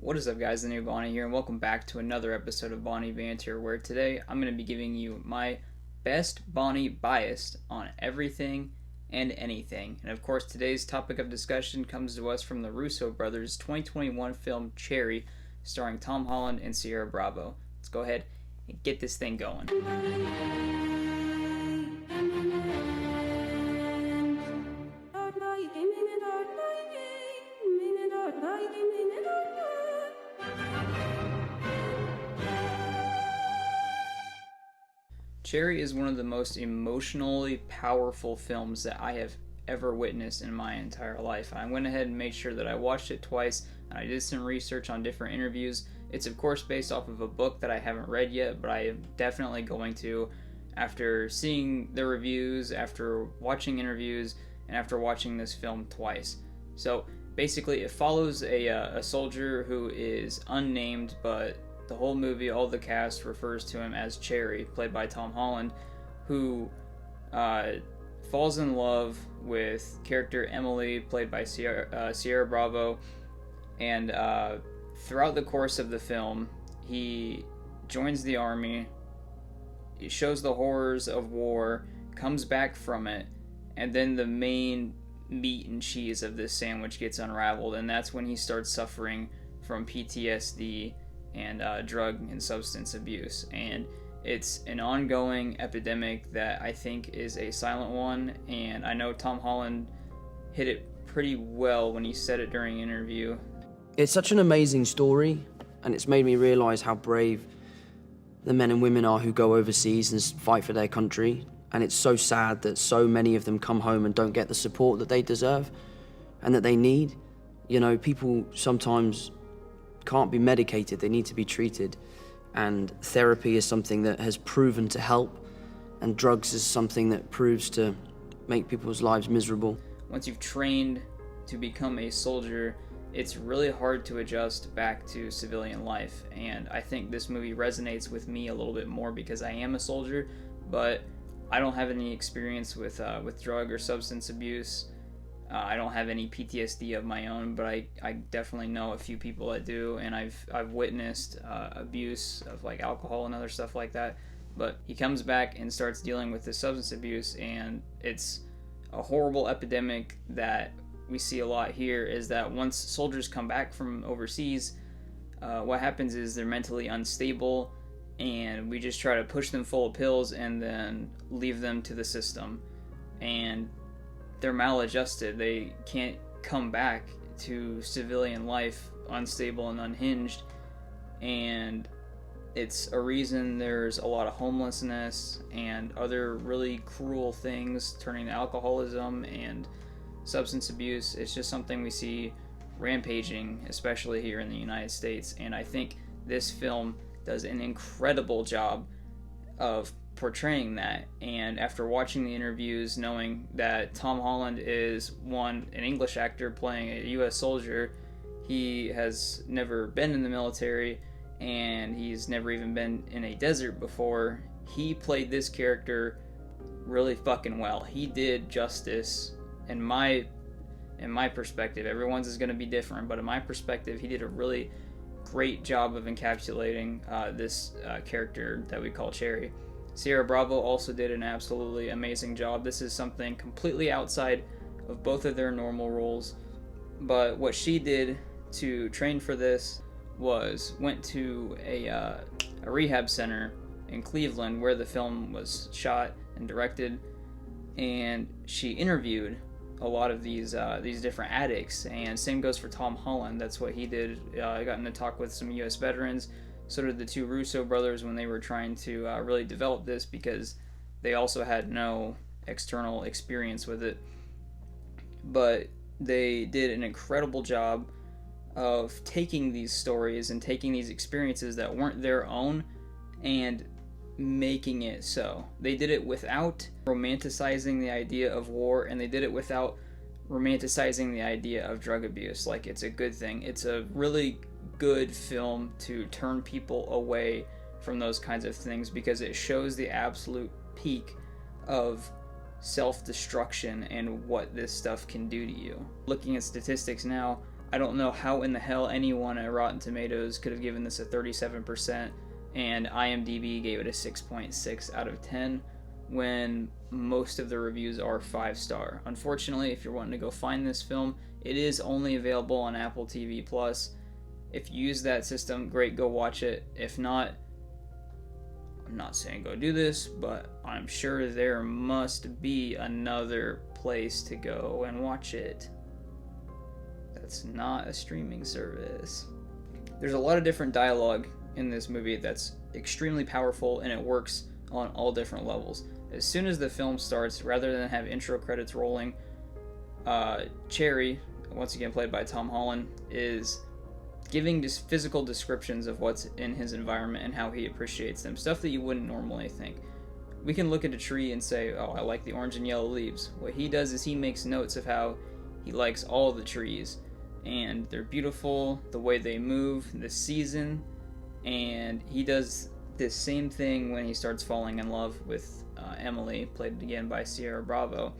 What is up, guys? The new Bonnie here, and welcome back to another episode of Bonnie Banter, where today I'm going to be giving you my best Bonnie bias on everything and anything. And of course, today's topic of discussion comes to us from the Russo brothers' 2021 film Cherry, starring Tom Holland and Sierra Bravo. Let's go ahead and get this thing going. Cherry is one of the most emotionally powerful films that I have ever witnessed in my entire life. I went ahead and made sure that I watched it twice, and I did some research on different interviews. It's of course based off of a book that I haven't read yet, but I am definitely going to after seeing the reviews, after watching interviews, and after watching this film twice. So basically it follows a soldier who is unnamed, but the whole movie, all the cast refers to him as Cherry, played by Tom Holland, who falls in love with character Emily, played by Sierra Bravo, and throughout the course of the film, he joins the army, he shows the horrors of war, comes back from it, and then the main meat and cheese of this sandwich gets unraveled, and that's when he starts suffering from PTSD and drug and substance abuse. And it's an ongoing epidemic that I think is a silent one, and I know Tom Holland hit it pretty well when he said it during an interview. It's such an amazing story, and it's made me realize how brave the men and women are who go overseas and fight for their country. And it's so sad that so many of them come home and don't get the support that they deserve and that they need. You know, people sometimes can't be medicated, they need to be treated, and therapy is something that has proven to help, and drugs is something that proves to make people's lives miserable. Once you've trained to become a soldier, it's really hard to adjust back to civilian life, and I think this movie resonates with me a little bit more because I am a soldier, but I don't have any experience with drug or substance abuse. I don't have any PTSD of my own, but I definitely know a few people that do, and I've witnessed abuse of like alcohol and other stuff like that. But he comes back and starts dealing with this substance abuse, and it's a horrible epidemic that we see a lot here. Is that once soldiers come back from overseas, what happens is they're mentally unstable, and we just try to push them full of pills and then leave them to the system, and they're maladjusted. They can't come back to civilian life unstable and unhinged, and it's a reason there's a lot of homelessness and other really cruel things turning to alcoholism and substance abuse. It's just something we see rampaging, especially here in the United States, and I think this film does an incredible job of portraying that. And after watching the interviews, knowing that Tom Holland is an English actor playing a US soldier, he has never been in the military and he's never even been in a desert before, he played this character really fucking well. He did justice in my perspective. Everyone's is going to be different, but in my perspective, he did a really great job of encapsulating this character that we call Cherry. Sierra Bravo also did an absolutely amazing job. This is something completely outside of both of their normal roles, but what she did to train for this was went to a rehab center in Cleveland where the film was shot and directed, and she interviewed a lot of these different addicts, and same goes for Tom Holland. That's what he did. I got to talk with some US veterans. So did the two Russo brothers when they were trying to really develop this, because they also had no external experience with it. But they did an incredible job of taking these stories and taking these experiences that weren't their own and making it so. They did it without romanticizing the idea of war, and they did it without romanticizing the idea of drug abuse like it's a good thing. It's a really good film to turn people away from those kinds of things, because it shows the absolute peak of self-destruction and what this stuff can do to you. Looking at statistics now, I don't know how in the hell anyone at Rotten Tomatoes could have given this a 37%, and IMDb gave it a 6.6 out of 10 when most of the reviews are 5-star. Unfortunately, if you're wanting to go find this film, it is only available on Apple TV Plus. If you use that system, great, go watch it. If not, I'm not saying go do this, but I'm sure there must be another place to go and watch it. That's not a streaming service. There's a lot of different dialogue in this movie that's extremely powerful, and it works on all different levels. As soon as the film starts, rather than have intro credits rolling, Cherry, once again played by Tom Holland, is giving just physical descriptions of what's in his environment and how he appreciates them, stuff that you wouldn't normally think. We can look at a tree and say, oh, I like the orange and yellow leaves. What he does is he makes notes of how he likes all the trees, and they're beautiful, the way they move, the season, and he does this same thing when he starts falling in love with Emily, played again by Sierra Bravo,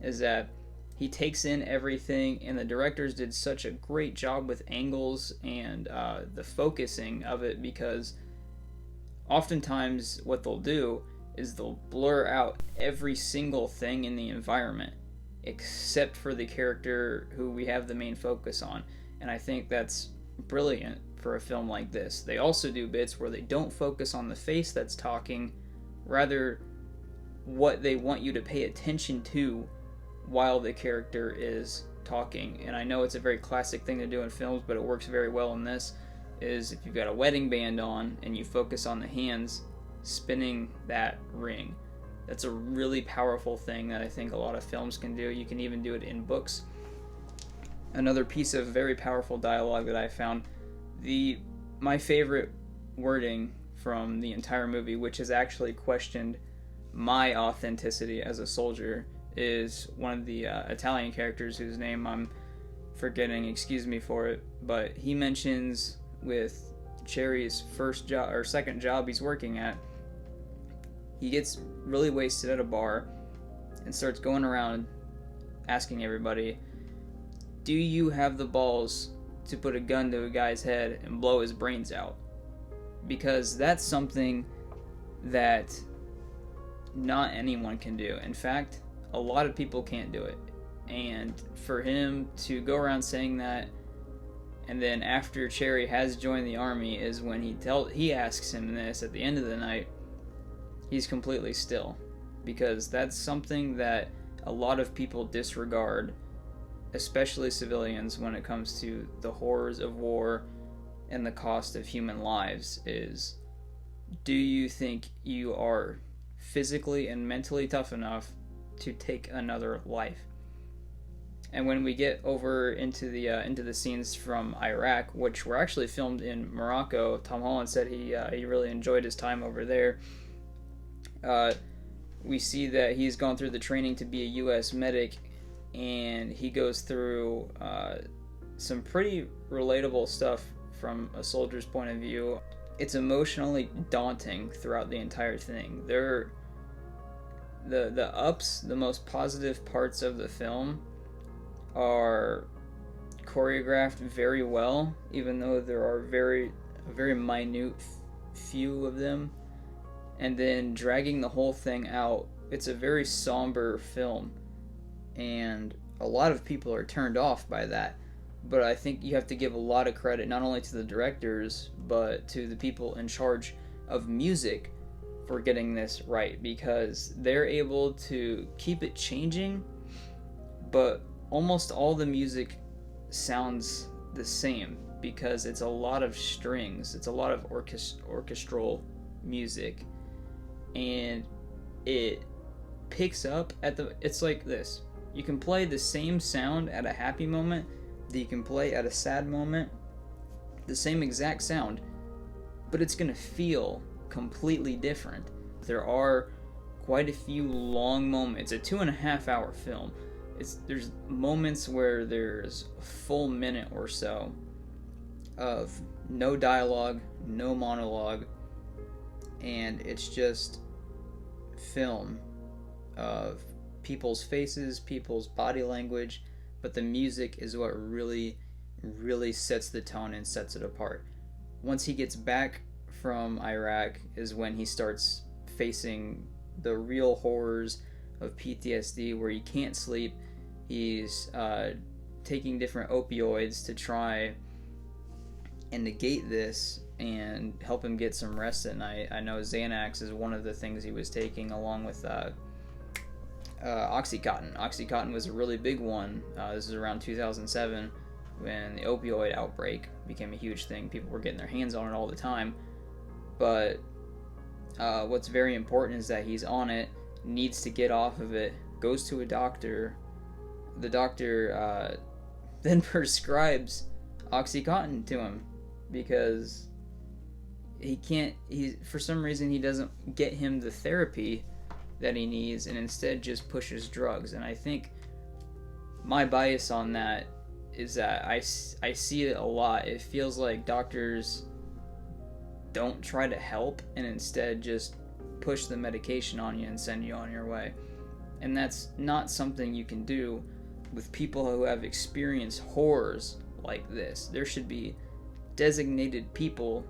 is that he takes in everything, and the directors did such a great job with angles and the focusing of it, because oftentimes what they'll do is they'll blur out every single thing in the environment except for the character who we have the main focus on, and I think that's brilliant for a film like this. They also do bits where they don't focus on the face that's talking, rather what they want you to pay attention to while the character is talking. And I know it's a very classic thing to do in films, but it works very well in this, is if you've got a wedding band on and you focus on the hands spinning that ring. That's a really powerful thing that I think a lot of films can do. You can even do it in books. Another piece of very powerful dialogue that I found, my favorite wording from the entire movie, which has actually questioned my authenticity as a soldier, is one of the Italian characters whose name I'm forgetting, excuse me for it, but he mentions with Cherry's first job or second job he's working at, he gets really wasted at a bar and starts going around asking everybody, do you have the balls to put a gun to a guy's head and blow his brains out? Because that's something that not anyone can do. In fact, a lot of people can't do it. And for him to go around saying that, and then after Cherry has joined the army is when he asks him this at the end of the night, he's completely still. Because that's something that a lot of people disregard, especially civilians, when it comes to the horrors of war and the cost of human lives, is, do you think you are physically and mentally tough enough to take another life? And when we get over into the scenes from Iraq, which were actually filmed in Morocco, Tom Holland said he really enjoyed his time over there. We see that he's gone through the training to be a U.S. medic, and he goes through some pretty relatable stuff from a soldier's point of view. It's emotionally daunting throughout the entire thing. The ups, the most positive parts of the film, are choreographed very well, even though there are a very minute few of them. And then dragging the whole thing out, it's a very somber film, and a lot of people are turned off by that. But I think you have to give a lot of credit not only to the directors, but to the people in charge of music for getting this right, because they're able to keep it changing, but almost all the music sounds the same because it's a lot of strings, it's a lot of orchestral music, and it picks up it's like this. You can play the same sound at a happy moment that you can play at a sad moment, the same exact sound, but it's gonna feel completely different. There are quite a few long moments. It's a 2.5 hour film. There's moments where there's a full minute or so of no dialogue, no monologue, and it's just film of people's faces, people's body language, but the music is what really, really sets the tone and sets it apart. Once he gets back from Iraq is when he starts facing the real horrors of PTSD, where he can't sleep. He's taking different opioids to try and negate this and help him get some rest at night. I know Xanax is one of the things he was taking, along with Oxycontin. Oxycontin was a really big one. This is around 2007 when the opioid outbreak became a huge thing. People were getting their hands on it all the time. But what's very important is that he's on it, needs to get off of it, goes to a doctor. The doctor then prescribes Oxycontin to him because for some reason he doesn't get him the therapy that he needs, and instead just pushes drugs. And I think my bias on that is that I see it a lot. It feels like doctors don't try to help and instead just push the medication on you and send you on your way. And that's not something you can do with people who have experienced horrors like this. There should be designated people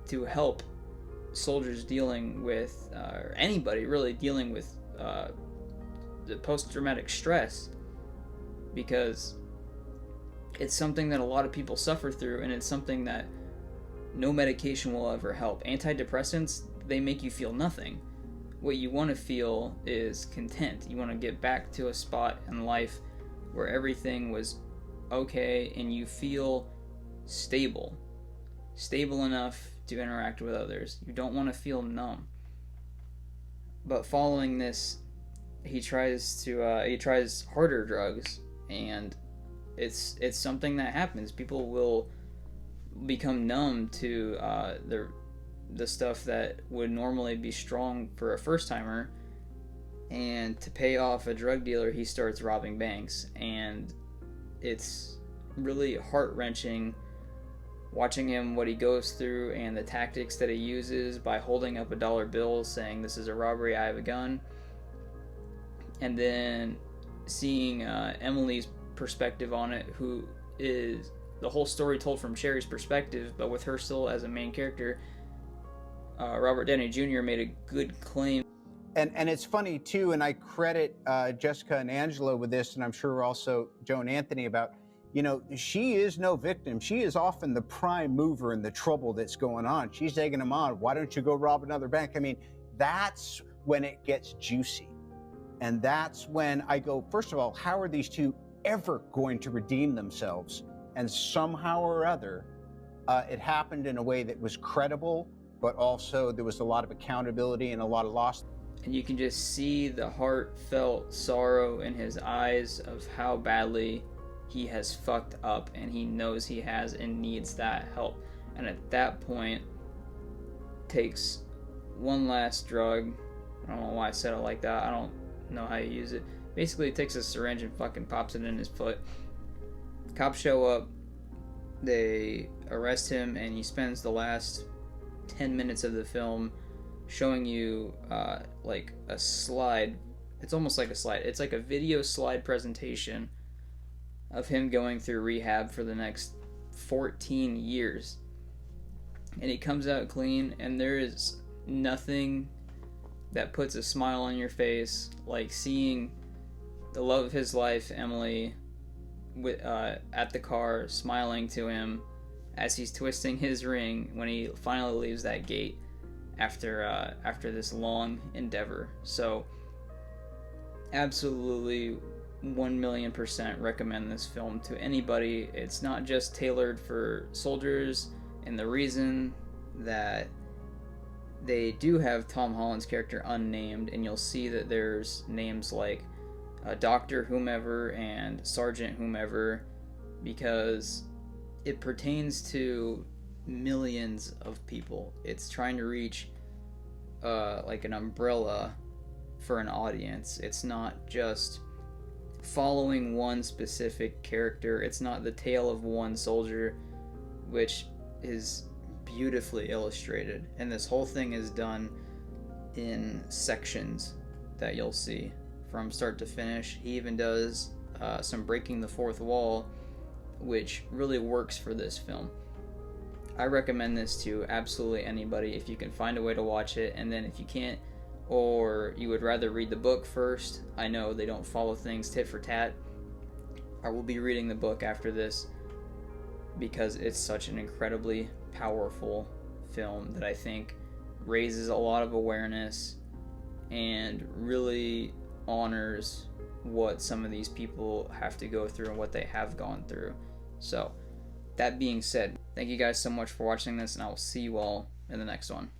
to help soldiers dealing with, or anybody really dealing with the post-traumatic stress, because it's something that a lot of people suffer through, and it's something that no medication will ever help. Antidepressants, they make you feel nothing. What you want to feel is content. You want to get back to a spot in life where everything was okay and you feel stable enough to interact with others. You don't want to feel numb. But following this, he tries harder drugs, and it's something that happens. People will become numb to the stuff that would normally be strong for a first timer, and to pay off a drug dealer, he starts robbing banks. And it's really heart-wrenching watching him, what he goes through, and the tactics that he uses by holding up a dollar bill saying, "This is a robbery, I have a gun." And then seeing Emily's perspective on it, who is the whole story told from Sherry's perspective, but with her still as a main character. Robert Downey Jr. made a good claim. And it's funny too, and I credit Jessica and Angela with this, and I'm sure also Joe and Anthony, about, she is no victim. She is often the prime mover in the trouble that's going on. She's egging them on. Why don't you go rob another bank? I mean, that's when it gets juicy. And that's when I go, first of all, how are these two ever going to redeem themselves? And somehow or other, it happened in a way that was credible, but also there was a lot of accountability and a lot of loss. And you can just see the heartfelt sorrow in his eyes of how badly he has fucked up, and he knows he has and needs that help. And at that point, takes one last drug. I don't know why I said it like that. I don't know how you use it. Basically, he takes a syringe and fucking pops it in his foot. Cops show up. They arrest him, and he spends the last 10 minutes of the film showing you like a slide. It's almost like a slide. It's like a video slide presentation of him going through rehab for the next 14 years. And he comes out clean, and there is nothing that puts a smile on your face like seeing the love of his life, Emily, at the car, smiling to him as he's twisting his ring when he finally leaves that gate after this long endeavor. So absolutely 1,000,000% recommend this film to anybody. It's not just tailored for soldiers, and the reason that they do have Tom Holland's character unnamed, and you'll see that there's names like Dr. whomever and Sergeant whomever, because it pertains to millions of people. It's trying to reach like an umbrella for an audience. It's not just following one specific character. It's not the tale of one soldier, which is beautifully illustrated. And this whole thing is done in sections that you'll see from start to finish. He even does some breaking the fourth wall which really works for this film. I recommend this to absolutely anybody if you can find a way to watch it, and then if you can't, or you would rather read the book first, I know they don't follow things tit for tat. I will be reading the book after this because it's such an incredibly powerful film that I think raises a lot of awareness and really honors what some of these people have to go through and what they have gone through. So, that being said, thank you guys so much for watching this, and I will see you all in the next one.